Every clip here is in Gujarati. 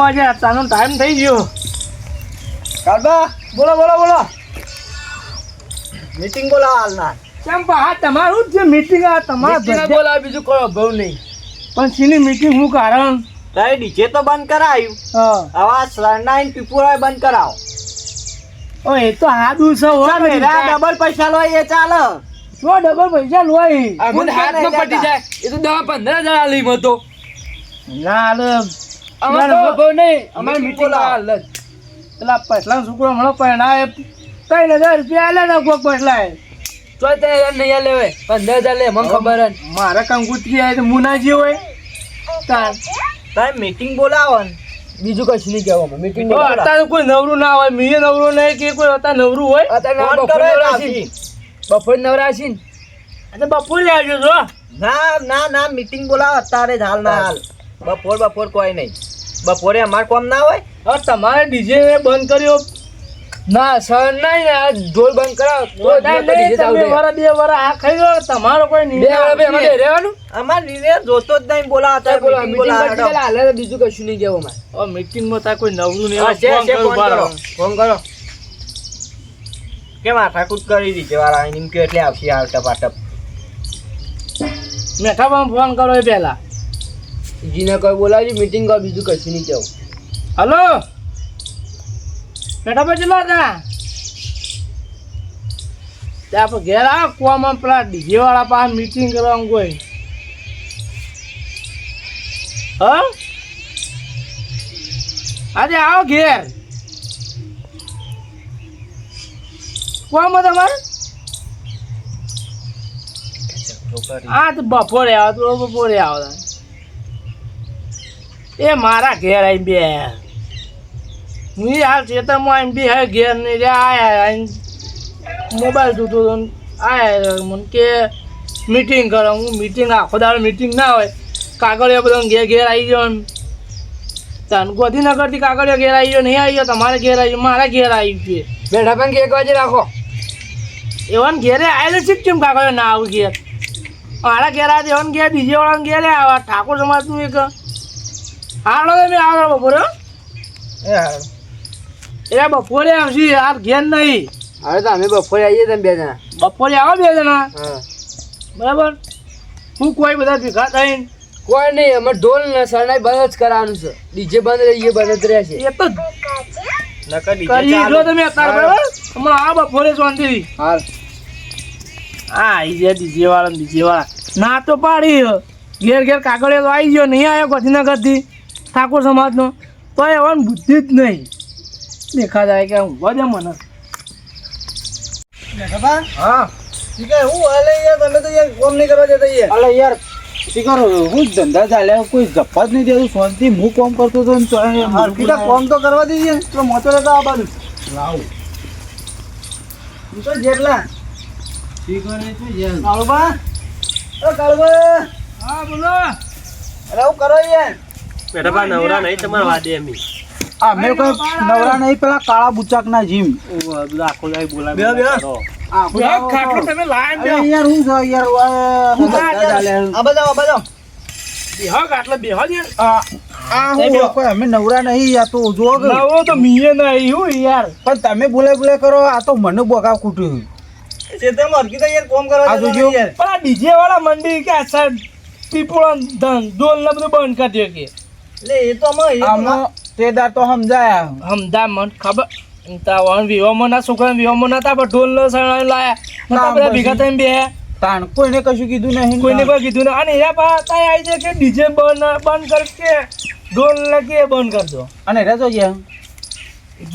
વાગે તાનો ટાઈમ થઈ ગયો. કાળબા બોલો બોલો બોલો. મીટિંગ બોલાવ હાલના. કેમ હા તમારું જ છે મીટિંગ આ તમારા બોલાવ બીજું કોઈ અભાવ નહીં. પણ સીની મીટિંગ હું કારણ તારે ડીજે તો બંધ કરાયું. આવા સરનાઈન પીપુરા બંધ કરાવો. ઓ એ તો હાદું છે હો મેરા ડબલ પૈસા લો એ ચાલે. જો ડબલ પૈસા લોય આ હાથમાં પટી જાય એ તો 10-15 હજાર લઈ મતો ના હાલ અમાર તો બહુ નહીં અમાર મીટિંગ હાલ પેલા પૈસલા છોકરો હમણાં પહેણાય 3000 રૂપિયા આલે ને કોક પૈસલા તો તે નહીં લેવે 15,000 લે મને ખબર હે મારા કંકુતરી આય તો મુનાજી હોય તારે મીટિંગ બોલાવો ને બીજું કશું નહીં કહેવામાં મીટિંગ અત્યારે કોઈ નવરું ના હોય મીએ નવરું નહીં કે કોઈ અત્યારે નવરું હોય બપોર નવરાશી ને એટલે બપોરે આવજો જો ના ના ના મીટિંગ બોલાવો અત્યારે જ હાલ ના હાલ. બપોર કોઈ નહીં. બપોરે અમાર કોમ ના હોય. હવે તમારે ડીજે બંધ કર્યો ના સર નહીં આ ઢોલ બંધ કરાવો તો ડીજે ચાલુ તમે વરા 2 વરા આ ખાઈ ગયો તમારો કોઈ નહીં 2 વરા બે અમારે રહેવાનું અમાર નીરે જોતો જ નહીં બોલાવો અત્યારે મીટિંગ બોલાવો. હાલે બીજું કશું નહીં કહેવામાં હવે મીટિંગમાં તા કોઈ નવરું નહીં હા, છે, ફોન કરો. કેમ આઠાકૂટ કરી દીધી વાળા એમ કે એટલે આવશે હાલ ટપાટપ. મેઠામાં ફોન કરો એ પહેલા જીને કોઈ બોલાવજો મીટિંગ કરો બીજું કશું નહીં કહેવું હલો મેઠા પર ચલો તા ત્યાં આપણે ઘેર આવ કોમાં પેલા ડીજે વાળા પાસે મીટિંગ કરવાનું કોઈ હા આજે આવો ઘેર કોમાં તમારે હા તો બપોરે આવો તો બપોરે આવો એ મારા ઘેર આવી બે હું હાલ ખેતરમાં આવીને બી હે ઘેર નહીં રે આયા મોબાઈલ જોતો આયા મને કે મીટિંગ કરો હું મીટિંગ આખો દાડો મીટિંગ ના હોય કાગળિયા બધા ઘેર આવી ગયો તન ગોધીનગરથી કાગળિયા ઘેર આવી ગયો નહીં આવી ગયો તમારે ઘેર આવી ગયો મારા ઘેર આવી છે બેઠા પણ 1 વાગે રાખો એવાને ઘેરે આવેલો છે કેમ કાગળિયા ના આવું ઘેર મારા ઘેર આવે એવાને ઘેર બીજે વાળાને ઘેરે આવા ઠાકોર સમાજનું એક હાલો તમે આવો બપોરે એટલે બપોરે આવશે આ ઘેર નહીં હવે તો અમે બપોરે આવીએ તમે 2 જણા બપોરે આવો 2 જણા હા બરાબર હું કોઈ બધા ભેગા થઈને કોઈ નહીં અમે ઢોલ ને શરણાઈ બંધ જ કરવાનું છે ડીજે બંધ રહીએ બંધ જ રહેશે એ તો કરી જો તમે અત્યારે બરાબર હમણાં આ બપોરે શાંતિ હાલ હા આવી જાય ડીજે વાળા ના તો પાડી ઘેર ઘેર કાગળિયા તો આવી ગયો નહીં આવ્યો ગોધીનગરથી ઠાકોર સમાજનો તો એવાની બુદ્ધિ જ નહીં દેખા જાય કે હું વધે મને હા ઠીક છે હું હાલે યાર તમે તો યાર કોમ નહીં કરવા જતા યાર. અલે યાર શીખર હું ધંધા ચાલ્યા કોઈ જપ્પા જ નહીં દેતું શાંતિ હું કોમ કરતો હતો ને હરખીટા કોમ તો કરવા દઈએ તો મોટો રહેતા આ બાજુ લાવ તો જેટલા કાળુબા ઓ કાળુબા હા બોલો અરે હું કરો યાર બેટા નવરા નહીં તમારે વાદે એમ આ મેં કોઈ નવરા નહીં પેલા કાળા બુચાક ના જીમ આખો જાય બોલા બે ખાટલો તમે લાઈન અરે યાર હું છે યાર હું ધંધા ચાલ્યા આ બજાવ બેહો ખાટલો બેહો દે હું કોઈ અમે નવરા નહીં યાર તો જો નવો તો મીએ નહીં હું યાર પણ તમે બોલે કરો આ તો મને બોકા કૂટ્યું ખેતરમાં હરખી તો યાર કોમ કરવા આ જતા જોજો. નહીં યાર. પણ આ ડીજે વાળા મંડી કે આ સર પીપળો ઢોલ ને બધું બંધ કરી દે કે એટલે એ તો અમે આમાં તેદાર તો સમજાયા હમદા મન ખબર તાવન વિવામો ના છોકરા વિવામો ના તા ઢોલ ને સણાઈ લાયા મતા બધા ભેગા થઈને બે તાણ કોઈને કશું કીધું નહીં કોઈને કોઈ કીધું ના અને એના પા તાય આવી જાય કે ડીજે બંધ કર કે ઢોલ ને કે બંધ કર દો અને રેજો ગયા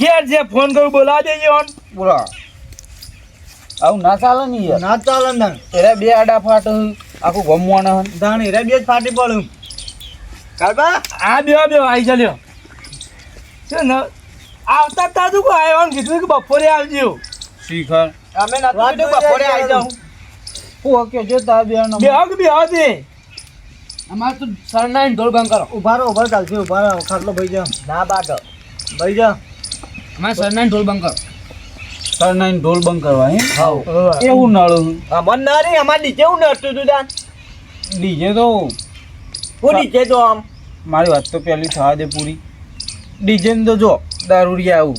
ઘેર જે ફોન કરું બોલાવી દેજો ઓન બોલો આવું ના ચાલે નહીં યાર ના ચાલે ને એરા બે આડા ફાટ આખું ગમવાના દાણ હીરા બે જ ફાટી પડ્યું કાળબા આ બે આવી ચાલ્યો છે ને આવતા તાજુ કો આવ્યો ને કીધું કે બપોરે આવજો શીખર અમે ના બપોરે આવી જાઉં હું કે જો તા બે બેહો દે અમારે તો શરણાઈ ઢોલ બંધ કરો ઉભા ચાલશે ઉભા રહો ખાટલો ભાઈ જા ના બાટ ભાઈ જા અમારે શરણાઈ ઢોલ બંધ કરો સર નાઈન ઢોલ બંધ કરવા હે હાઉ એવું નળું અમન ના રે અમાર ડીજે હું નડતું તું દાન ડીજે તો હું ડીજે તો આમ મારી વાત તો પહેલી થવા દે પૂરી ડીજે તો જો દારૂડિયા આવું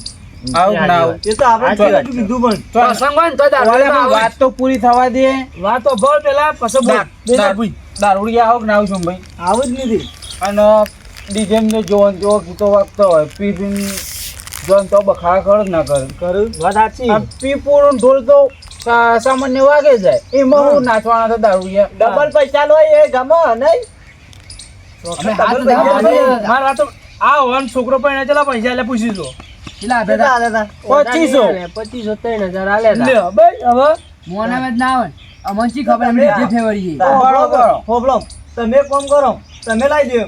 ના આવું એ તો આપણે પહેલાથી કીધું પણ પ્રસંગ હોય ને તો દારૂ ઓલે ના આવે. વાત તો પૂરી થવા દે. વાતો બોલ પેલા પછી બોલ દારૂડિયા આવું કે ના આવું છું ભાઈ. આવું જ નથી. અને ડીજે ને જોન જો ગીતો વાગતો હોય પી પીને જોન તો બખાડા કરો જ ના કરે. કરું વાત સાચી આ પી પૂરું ઢોલ તો સામાન્ય વાગે જાય એમાં હું નાચવાના તો દારૂડિયા ડબલ પૈસા લો એ ગમે નહીં અમે હાથ ડબલ પૈસા ધરા લો. પડે. માર વાતો આ હોન છોકરો પણ ચલા પૈસા એટલે પૂછી જો કેટલા આપે કેટલા તા? આલે તા? 2500 3000 આલે લ્યો ભાઈ હવે મોનામાં જ ના આવે ને. અમને શી ખબર અમે ડીજે ફેવરીએ. બરોબર. હોબળો. તમે કોમ કરો તમે લાવી દો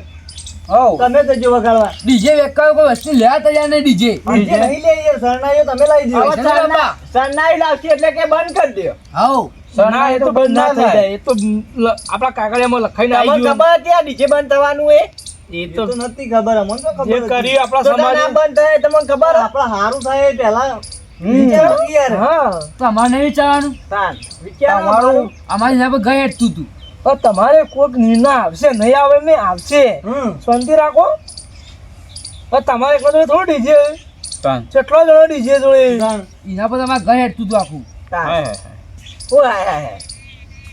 હઉ તમે તો જો વગાડવા ડીજે વેકાયો કોઈ વસ્તુ લેવા તૈયાર નહીં ડીજે. ડીજે નહીં લે યાર શરણાઈઓ તમે લાવી દો હવે શરણાઈ. શરણાઈ લાવશે એટલે કે બંધ કરી દો હાઉ. ના એ તો બંધ ના થઈ જાય એ તો આપણા કાગળિયામાં લખાઈને તમને આવી ગયું ખબર હતી આ ડીજે બંધ થવાનું એ એ એ તો તો નથી ખબર અમને તો ખબર જે હતી. કર્યું આપણા તો ના સમાજે બંધ થાય તમને ખબર આપણા હારું થાય એ પહેલા વિચારો કે યાર હા તો અમારે નહીં વિચારવાનું. તાન વિચારો તમારું અમારી હિસાબે ગઈ હેઠતું તું. પણ તમારે કોઈક નિર્ણય આવશે નહીં આવે ને આવશે શાંતિ રાખો પણ તમારે એકલો જોડે થોડું ડીજે તાન. કેટલો જણો ડીજે જોડે એના પર અમારે ગઈ હેઠતું તું આખું. તાન હે, હે, હે. ઓ હાય હાય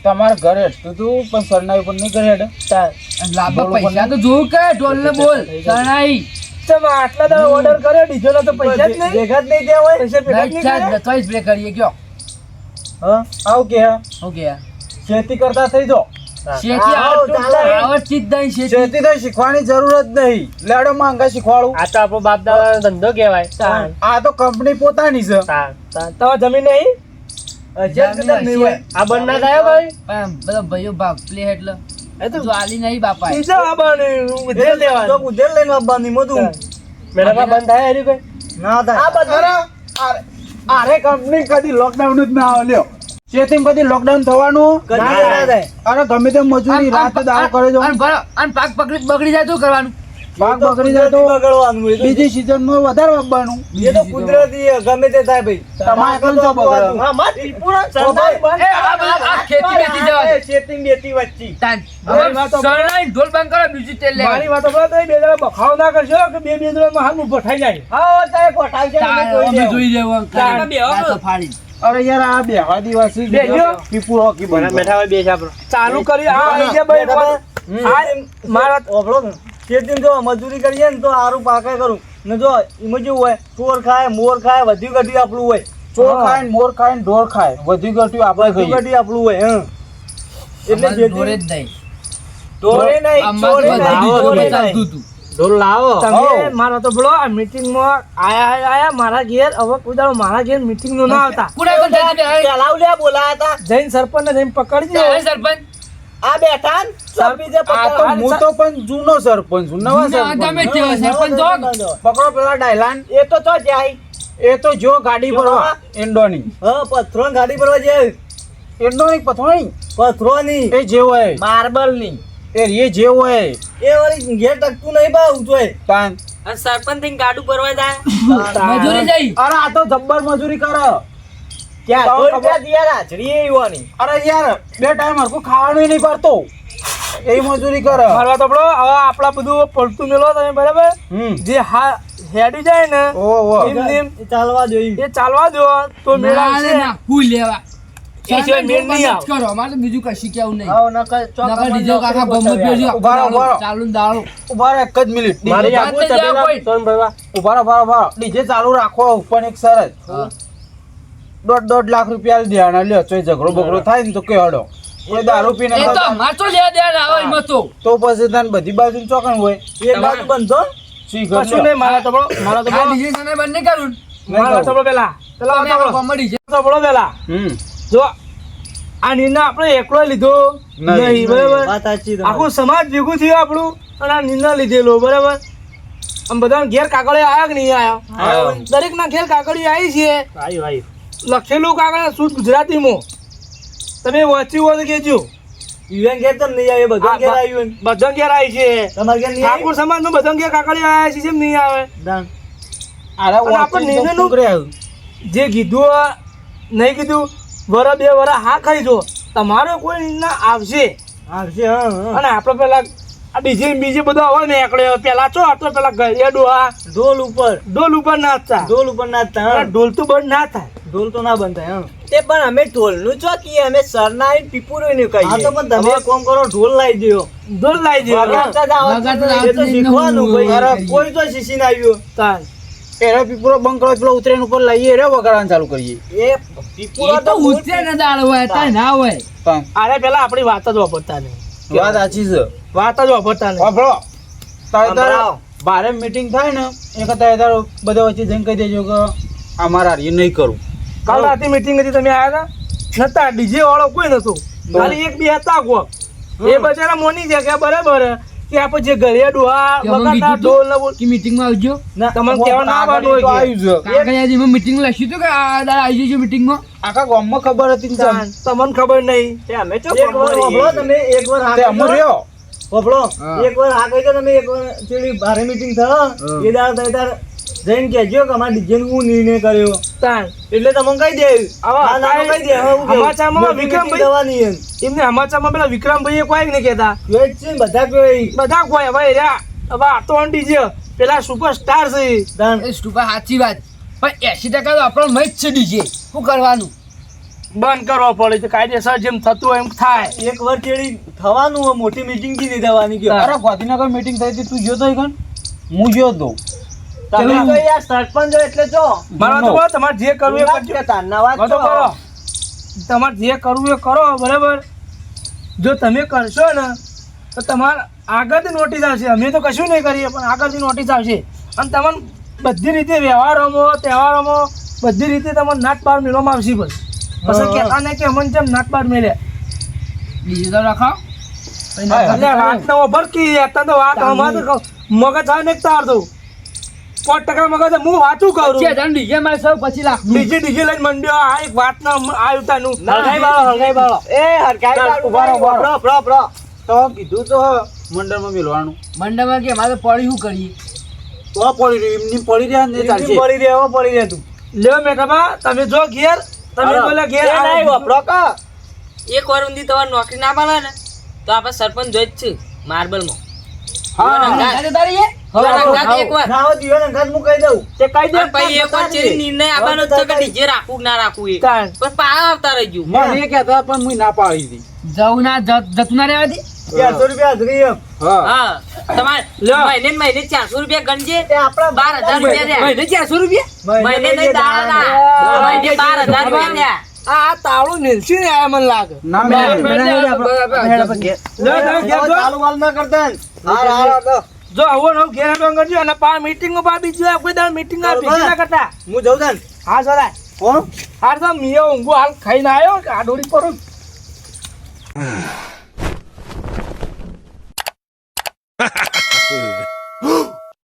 તમારે ઘરે હેઠતું તું પણ સરનાઈ પર નહીં ઘરે હેઠે. અને લાંબા પૈસા તો જોવું કે ઢોલ ને બોલ શરણાઈ. તમે આટલા દાડા ઓર્ડર કર્યો ડીજે નો તો પૈસા જ નહીં ભેગા જ નહીં થયા હોય પૈસા ભેગા જ નહીં કર્યા? ચોઈસ પ્લે કરીએ કયો. હા આવું કે હા? ઓકે ખેતી કરતા થઈ જો. શેકી આવો, ચાલો. આવડતી જ નહીં શેકી. ખેતી તો શીખવાની જરૂર જ નહીં. લેડો માંગા શીખવાડું. આ તો આપણો બાપ દાદાનો ધંધો કહેવાય આ તો કંપની પોતાની છે. તમારે જમીન નહીં અજય કદમ નહીં હોય આ બંધ ના થાય ભાઈ પણ બધા ભાઈઓ ભાગ પ્લે એટલે એ તો જો આલી નહીં બાપા. પૈસા આપવાનું ઉધેર તો લેવાનું ઉધેર લઈને આવવાની મોઢું મેડમ બંધ થાય હરી કોઈ ના થાય આ બધું અરે કંપની કદી લોકડાઉન જ ના આવે લ્યો. ચેતિંગ કદી લોકડાઉન થવાનું કદી ના થાય અરે ગમે તેમ મજૂરી રાત દાળ કરે જો અને બરો- અને પાક બગડી જાય તો કરવાનું. ભાગ બગડી જાય તો બગડવાનું એ તો- બીજી સીઝન માં વધારે વાપવાનું. એ તો કુદરતી છે, ગમે તે થાય ભાઈ તમારે એકલું તો બગડે. હા, માર ત્રિપુરા સરનાઈ બંધ એ આ બધું આ ખેતી બેતી જવા દે. એ ચેતિંગ બેતી વચ્ચી તાન. મારી વાતો- શરણાઈ ઢોલ બંધ કરો બીજું તેલ લેવાનું. મારી વાતો બોલો તો એ બે જણા બખાવ ના કરશો કે બે જણામાં હાલ ઉભો થઈ જાય હા તારે કોઠાઈ છે તાન, અમે અમે જોઈ જોઈ લેવું તાન, અંકલ. બે હવે. દાંતો ફાડી. અરે યાર આ બેહવા દિવસી બેહ્યો? પીપુર હોકી બંધ હોય બે ચાલુ કરી આ આઈ ગયા ભાઈ બેઠા આ મારા ઓભળો ને ચેતિંગ જો મજૂરી કરીએ ને તો સારું પાકે કરું ને જો એમાં જેવું હોય ચોર ખાય મોર ખાય વધ્યું ઘટ્યું આપણું હોય ચોર ખાય ને મોર ખાય ને ઢોર ખાય વધુ ઘટ્યું આપણે વધ્યું ખાઈએ. ઘટ્યું આપણું હોય એટલે અમારે ઢોરે જ નહીં. ચોરે નહીં અમારે ચોરે બધું નહીં ઢોરે ચોરે ચાલતું નહીં હતું. ઢોલ લાવો તમે હઉ. મારા તો બોલો આ મીટિંગમાં આયા મારા ઘેર હવે કોઈ દાડો મારા ઘેર મીટિંગ નો ના આવતા કુડા કોણ થતી બે? ચલાવ લે બોલાયા હતા જૈન સરપંચ ને જઈને પકડજો ચાલે સરપંચ. આ બેઠા ને સરપંચ જે આ તો પકડવા- હું તો પણ જૂનો સરપંચ છું નવા જૂના તમે સરપંચ જ તેવા સરપંચ જો. પકડો પેલા ડાયલાન એ તો તો જાય એ તો જો ગાડી ભરવા એન્ડોની હા પથરો ને ગાડી ભરવા જાય એન્ડોની પથવાણી પથરો ની એ જે હોય માર્બલ ની એ જે હોય એ વળી ઘેર ટકતું નહીં બા ઊંચો તાન. મજૂરી જઈ. અરે આ તો જબ્બર મજૂરી કરે ક્યાં તો કોઈ ખબર- ક્યાં દિયા હાજરી એ યુવાની અરે યાર બે ટાઈમ હરખું ખાવાનું નહીં પડતો એ મજૂરી કરે મારવા તો બોલો હવે આપણા બધું પડતું મેલો તમે બરાબર જે હા હેડી જાય ને ઓહો એમ નેમ એ ચાલવા જોઈએ એ ચાલવા દો તો મેળા ના, આવશે. ના, હું લેવા. એ સિવાય મેળ નહીં આવે. કરો અમારે તો બીજું કશું કેવું નહીં. આવો નકર નકર ડીજે કાકા ગમે તે જો ઉભા રહો, ઉભા રહો. ચાલુ ને દાળો. ઉભા રહો એક જ મિનિટ મારી વાત આગળ જ તબેલા કોઈ. સોનભાઈ ઉભા રહો, ઉભા રહો, ઉભા રહો. ડીજે ચાલુ રાખો ઉપર એક સરસ હા. 1.5 લાખ રૂપિયા ધ્યાન લ્યો તો ઝઘડો બગડો થાય ને તો કે હડો એ દારૂ પીને એ તો અમારે તો લેવા દેવા આવે એમાં તો. તો પછી તને બધી બાજુ ચોકણ હોય એક બાજુ બંધો શીખ કશું નહીં મારા તો બોલો મારા તો આ બોલો ડીજે સને બંધ નહીં કરું. મારા તો બોલો પેલા તમે પેલા આ કોમેડી છે. તો બોલો પેલા જો આ નિર્ણય આપણે એકલો લીધો નહીં બરાબર વાત સાચી તમારી. આખું સમાજ ભેગું થયું આપણું અને આ નિર્ણય લીધેલો બરાબર આમ બધા ઘેર કાગળે આયા કે નહીં આયો. આયા દરેક ના ઘેર કાગળી આવી છે લખેલું કાગળ શુદ્ધ ગુજરાતીમાં તમે વાંચ્યું હોય તો કહેજો યુએન ઘેર તમ નહીં આવે બધો ઘેર આવ્યું બધા ઘેર આવી છે તમારે ઘેર નહીં ઠાકોર સમાજ નું બધા ઘેર કાગળી આવ્યા છે કેમ નહીં આવે આવ્યું અરે અને આપણે નિર્ણયનું- છોકરે આવ્યું જે કીધું નહીં કીધું વરા બે વરા હા ખાઈ જો તમારો કોઈ નિર્ણય આવશે આવશે હા હા અને આપણે પેલા આ ડીજે બીજે બધો હવે નીકળ્યો પેલા ચો હતો પેલા ઘરે ડોહા ઢોલ ઉપર નાચતા ઢોલ ઉપર નાચતા અને ઢોલ તો બંધ ના થાય ઢોલ તો ના બંધ થાય તે પણ અમે ઢોલનું ચો કીએ અમે સરના પીપુરો ને કહીએ હા તો પણ તમે એક કામ કરો ઢોલ લાવી દેજો ઢોલ લાવી દે વગાડતા જ આવડતું નહીં. એ તો શીખવાનું ભાઈ અરે કોઈ તો શીખીને આવ્યો તાન પેલા પીપળો બંધ કરો પેલો ઉતરેન ઉપર લઈએ રે વગાડવાનું ચાલુ કરીએ એ પીપુરો એ તો ઉતરે ને દાળ હોય તાય ના હોય પણ અરે પેલા આપણી વાત જ વાપરતા નહીં વાત સાચી છે વાત જ વાપરતા નહીં વાપરો તારે સંભળાવો. બારે મીટિંગ થાય ને એ કરતા તારો બધા વચ્ચે જઈને કહી દેજો કે અમારા હારી નહીં કરું કાલ રાતે મીટિંગ હતી તમે આવ્યા હતા નતા ડીજે વાળો કોઈ નતો ખાલી એક બે હતા કોક એ બચારા મોની ગયા કે બરાબર કે આપણે જે ઘરે ડોહા કે અમે વગાડતા કીધું ઢોલ ને બોલ કે મીટિંગમાં આવજો ના, તમને કહેવા ના આવવાનું હોય કે. આવ્યું છે કાગળિયામાં મીટિંગ લખ્યું હતું કે આ દાડા આવી જજો મીટિંગમાં આખા ગામમાં ખબર હતી ને તાન, તમને ખબર નહીં તે અમે ચો એક વાર હોભળો તમે એક વાર તે અમર રહ્યો હોભળો હા. એક વાર આ કહી દો તમે એક વાર ચેડી બારે મીટિંગ થયો એ દાડ તઈ તાર જઈને કહેજો કે અમારા ડીજે હું નિર્ણય કર્યો તાન એટલે તમને કહી દે આવા ના કહી દે હવે હું કહું. સમાચારમાં મોટી વિક્રમભાઈ- meeting થવાની એમ. એમને સમાચારમાં પેલા વિક્રમભાઈ કોઈ ને કહેતા જોઈ જ છે ને બધા કોઈ બધા કોઈ હવે રહ્યા હવે આ તો ડીજે પેલા સુપરસ્ટાર છે દાન. એ સ્ટુપા સાચી વાત પણ 80% તો આપણો મત છે ડીજે શું કરવાનું બંધ કરવો પડે છે કાયદેસર જેમ થતું હોય એમ થાય એક વાર ચેડી થવાનું હોય, મોટી મીટિંગ થી નહીં થવાની કે અરે ગાંધીનગર મીટિંગ થઈ હતી તું ગયો તો કણ હું ગયો તો તમે તો યાર સરપંચ છો એટલે જો મારો તો બોલો, તમારે જે કરવું એ કરજો ધન્યવાદ વાતો કરો તમારે જે કરવું એ કરો બરાબર જો તમે કરશો ને તો તમારે આગળથી નોટિસ આવશે અમે તો કશું નહીં કરીએ પણ આગળથી નોટિસ આવશે અને તમને બધી રીતે વ્યવહારોમાં તહેવારોમાં બધી રીતે તમને નાટ બાર મેળવવામાં આવશે બસ પછી કહેતા નહીં કે અમને જેમ નાટ બાર મેળ્યા ડીજે તો રખાવ એટલે વાત ના ભરકી અત્યારે તો વાત અમારે તો મગજ આવે ને તાર તો 5% મગજ છે. હું વાંચું કરું ડીજે માં સૌ 25 લાખ ડીજે લઈને મંડ્યો આ એક વાત ના આવ્યું તાનું હરગાઈ બાળો એ હરગાઈ ચાલ, બાળો ઉભા રહો, ઉભા રહો. પ્રો પ્રો તો કીધું તો મંડળમાં મેળવાનું મંડળમાં કે અમારે પડી શું કરીએ તો પડી રહ્યું એમની પડી રહ્યા ને ચાલશે પડી રહ્યો પડી રહે તું લ્યો મેઠાબા તમે જો ઘેર તમે બોલે ઘેર એ નહીં વપરો કા એક વાર ઊંધી તમારે નોકરી ના મળે ને તો આપણે સરપંચ જોઈ જ છે માર્બલમાં એક વાર ના હોય દિયો ને ઘર હું કહી દઉં તે કઈ દે અને પછી એક વાર ચેરી નિર્ણય આવવાનો જ છે કે ડીજે રાખવું કે ના રાખવું એ તાણ. પણ પાછા આવતા રહી ગયું મને કહેતા પણ હું ના પાડી હતી જવું ના જતું ના રહેવાથી 400 રૂપિયા હાજરી એમ હા હા તમારે લ્યો. મહિને ને મહિને 400 રૂપિયા ગણજે એ આપણા 12,000 રૂપિયા થયા. મહિને 400 રૂપિયા મહિને નહીં દાડા મહિને 12,000 રૂપિયા થયા. આ તાળું નીલસી ને આયા મને લાગે ના મેં- મેં લ્યો, તમે ઘેર જો. ચાલુ વાલ ના કરતા ને. હાર જો આવો ને આવો ઘેર આટો કરજો અને પા મીટિંગમાં પા બીજું આ કોઈ દાડ મીટિંગ આ બીજી ના કરતા હું જઉં તાન હા સદાય કોણ હાર તો મિયો ઊંઘો હાલ ખાઈને આવ્યો કે આ ડોળી પર